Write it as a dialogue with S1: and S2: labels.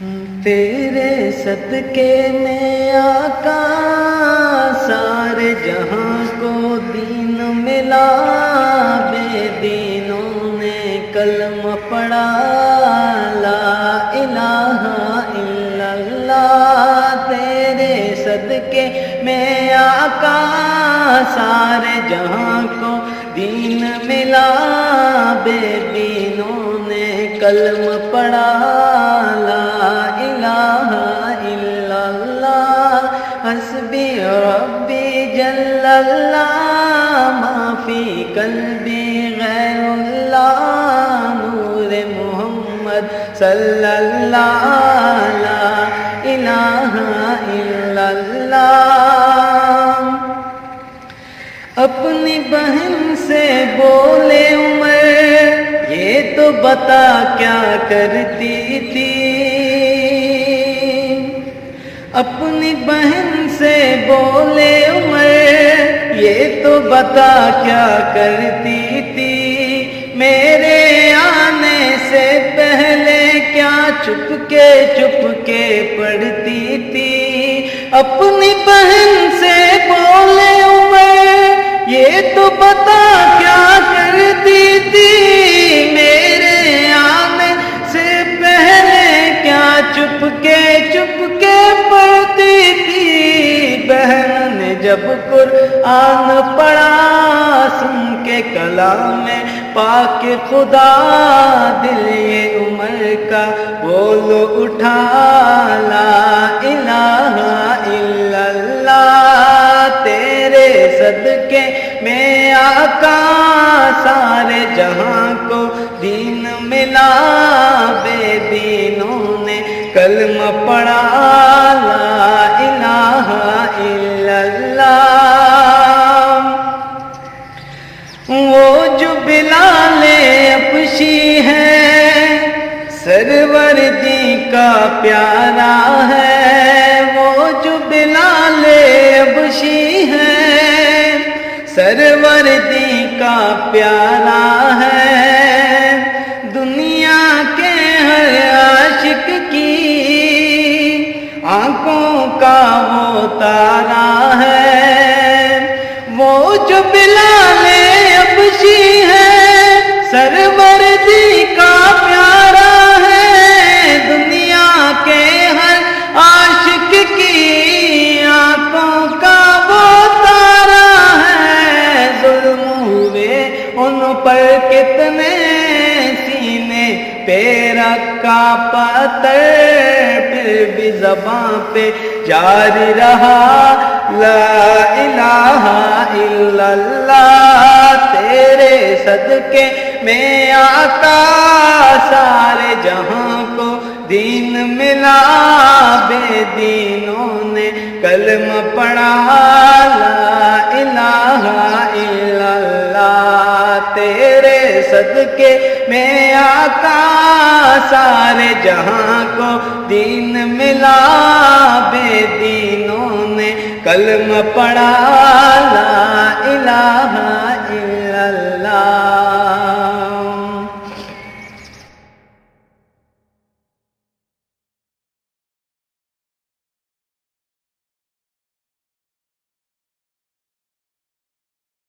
S1: تیرے صدقے میں آقا سارے جہاں کو دین ملا، بے دینوں نے کلمہ پڑھا لا الہ الا اللہ۔ تیرے صدقے میں آقا سارے جہاں کو دین ملا، بے دینوں نے کلمہ پڑھا لا الہ الا اللہ۔ حسبی ربی جل اللہ، ما فی قلبی غیر اللہ، نور محمد صلی اللہ لا الہ الا اللہ۔ اپنی بہن سے بولے عمر، یہ تو بتا کیا کرتی تھی۔ اپنی بہن سے بولے عمر، یہ تو بتا کیا کرتی تھی۔ میرے آنے سے پہلے کیا چپ کے پڑھتی تھی۔ اپنی بہن سے بولے عمر، یہ تو بتا کیا کرتی تھی۔ میرے آنے سے پہلے کیا چپ کے پڑھتی تھی۔ بہن نے جب قرآن پڑھا، سن کے کلام پاک خدا، دل یہ عمر کا بول اٹھا لا الہ الا اللہ۔ تیرے صدقے میں آقا سارے جہاں کو دین ملا، بے دینوں نے کلمہ پڑھا لا الہ الا اللہ۔ وہ جو بلال ابشی ہے، سرور دی کا پیارا ہے۔ وہ جو بلال ابشی ہے، سرور دی کا پیارا ہے۔ دنیا کے ہر عاشق کی آنکھوں کا وہ تارا ہے۔ وہ جو بلال ابشی ہے، سرور دی کا پیارا ہے۔ دنیا کے ہر عاشق کی آنکھوں کا وہ تارا ہے۔ ظلم ہوئے ان پر کتنے، سینے پہ رکھا پتھر، پھر بھی زباں پہ جاری رہا لا الہ الا اللہ۔ تیرے صدقے میں آقا سارے جہاں کو دین ملا، بے دینوں نے کلمہ پڑھا لا الہ الا اللہ۔ تیرے صدقے میں آقا سارے جہاں کو دین ملا، بے دینوں نے کلمہ پڑھا لا الہ